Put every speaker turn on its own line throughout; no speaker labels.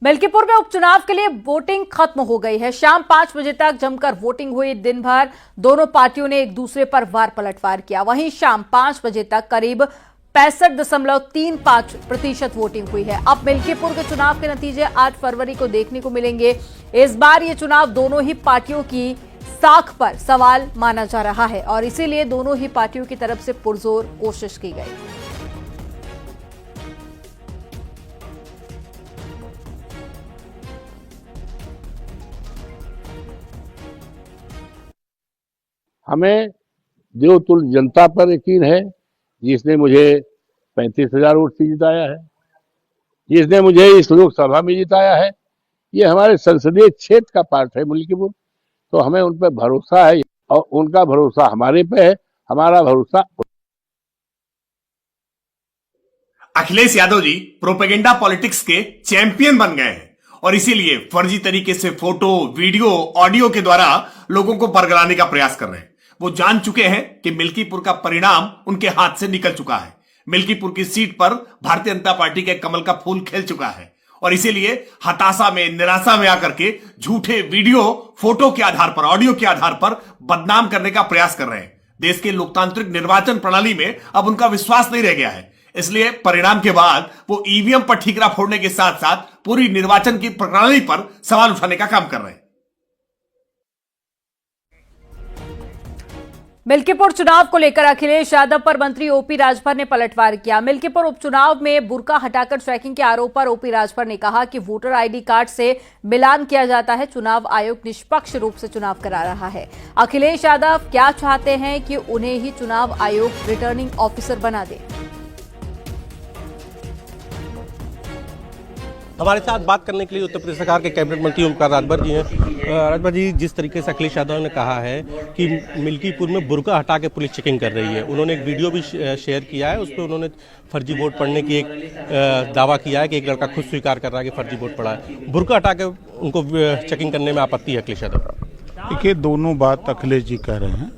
मिल्कीपुर में उपचुनाव के लिए वोटिंग खत्म हो गई है। शाम 5 बजे तक जमकर वोटिंग हुई। दिन भर दोनों पार्टियों ने एक दूसरे पर वार पलटवार किया। वहीं शाम 5 बजे तक करीब 65.35% वोटिंग हुई है। अब मिल्कीपुर के चुनाव के नतीजे 8 फरवरी को देखने को मिलेंगे। इस बार ये चुनाव दोनों ही पार्टियों की साख पर सवाल माना जा रहा है और इसीलिए दोनों ही पार्टियों की तरफ से पुरजोर कोशिश की गई।
हमें देवतुल्य जनता पर यकीन है, जिसने मुझे 35,000 वोट से जिताया है, जिसने मुझे इस लोकसभा में जिताया है। ये हमारे संसदीय क्षेत्र का पार्ट है मिल्कीपुर, तो हमें उन पर भरोसा है और उनका भरोसा हमारे पे है, हमारा भरोसा।
अखिलेश यादव जी प्रोपेगेंडा पॉलिटिक्स के चैंपियन बन गए हैं और इसीलिए फर्जी तरीके से फोटो, वीडियो, ऑडियो के द्वारा लोगों को बरगलाने का प्रयास कर रहे हैं। वो जान चुके हैं कि मिल्कीपुर का परिणाम उनके हाथ से निकल चुका है। मिल्कीपुर की सीट पर भारतीय जनता पार्टी के कमल का फूल खिल चुका है और इसीलिए हताशा में, निराशा में आकर के झूठे वीडियो, फोटो के आधार पर, ऑडियो के आधार पर बदनाम करने का प्रयास कर रहे हैं। देश के लोकतांत्रिक निर्वाचन प्रणाली में अब उनका विश्वास नहीं रह गया है। इसलिए परिणाम के बाद वो ईवीएम पर ठीकरा फोड़ने के साथ साथ पूरी निर्वाचन की प्रणाली पर सवाल उठाने का काम कर रहे हैं।
मिल्कीपुर चुनाव को लेकर अखिलेश यादव पर मंत्री ओपी राजभर ने पलटवार किया। मिल्कीपुर उपचुनाव में बुर्का हटाकर ट्रैकिंग के आरोप पर ओपी राजभर ने कहा कि वोटर आईडी कार्ड से मिलान किया जाता है। चुनाव आयोग निष्पक्ष रूप से चुनाव करा रहा है। अखिलेश यादव क्या चाहते हैं कि उन्हें ही चुनाव आयोग रिटर्निंग ऑफिसर बना दे।
हमारे साथ बात करने के लिए उत्तर प्रदेश सरकार के कैबिनेट मंत्री ओमकार राजभर जी हैं। राजभर जी, जिस तरीके से अखिलेश यादव ने कहा है कि मिल्कीपुर में बुर्का हटा के पुलिस चेकिंग कर रही है, उन्होंने एक वीडियो भी शेयर किया है। उस पर उन्होंने फर्जी वोट पड़ने की एक दावा किया है कि एक लड़का खुद स्वीकार कर रहा है कि फर्जी वोट पड़ा है। बुर्का हटा के उनको चेकिंग करने में आपत्ति है अखिलेश यादव।
देखिए, दोनों बात अखिलेश जी कह रहे हैं।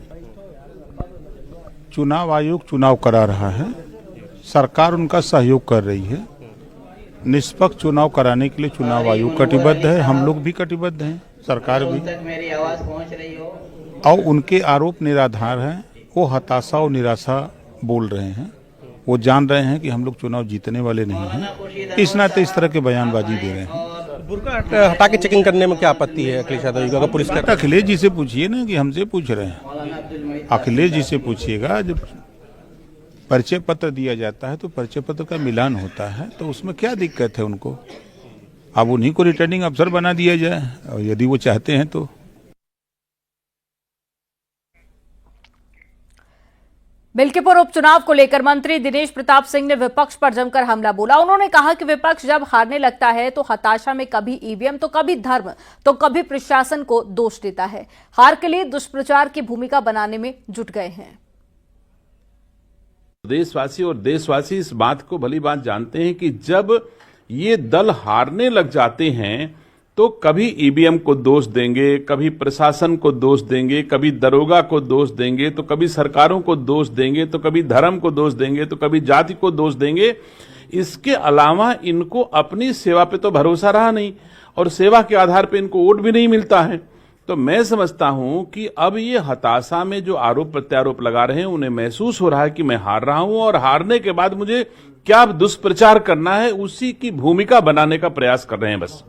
चुनाव आयोग चुनाव करा रहा है, सरकार उनका सहयोग कर रही है। निष्पक्ष चुनाव कराने के लिए चुनाव आयोग कटिबद्ध है, हम लोग भी कटिबद्ध हैं, सरकार भी।
मेरी आवाज पहुंच रही हो
और उनके आरोप निराधार हैं। वो हताशा और निराशा बोल रहे हैं। वो जान रहे हैं कि हम लोग चुनाव जीतने वाले नहीं हैं, इस नाते इस तरह के बयानबाजी दे रहे हैं।
बुर्का हटा के चेकिंग करने में क्या आपत्ति है अखिलेश यादव जी? अगर पुलिस का
अखिलेश जी से पूछिए ना, कि हमसे पूछ रहे हैं। अखिलेश जी से पूछिएगा। जब परिचय पत्र दिया जाता है तो परिचय पत्र का मिलान होता है, तो उसमें क्या दिक्कत है उनको? अब उन्हीं को रिटर्निंग अफसर बना दिया जाए और यदि वो चाहते हैं तो।
मिल्कीपुर उपचुनाव को लेकर मंत्री दिनेश प्रताप सिंह ने विपक्ष पर जमकर हमला बोला। उन्होंने कहा कि विपक्ष जब हारने लगता है तो हताशा में कभी ईवीएम तो कभी धर्म तो कभी प्रशासन को दोष देता है। हार के लिए दुष्प्रचार की भूमिका बनाने में जुट गए हैं।
देशवासी इस बात को भली बात जानते हैं कि जब ये दल हारने लग जाते हैं तो कभी ईवीएम को दोष देंगे, कभी प्रशासन को दोष देंगे, कभी दरोगा को दोष देंगे, तो कभी सरकारों को दोष देंगे, तो कभी धर्म को दोष देंगे, तो कभी जाति को दोष देंगे। इसके अलावा इनको अपनी सेवा पे तो भरोसा रहा नहीं और सेवा के आधार पे इनको वोट भी नहीं मिलता है। तो मैं समझता हूं कि अब ये हताशा में जो आरोप प्रत्यारोप लगा रहे हैं, उन्हें महसूस हो रहा है कि मैं हार रहा हूं और हारने के बाद मुझे क्या दुष्प्रचार करना है, उसी की भूमिका बनाने का प्रयास कर रहे हैं बस।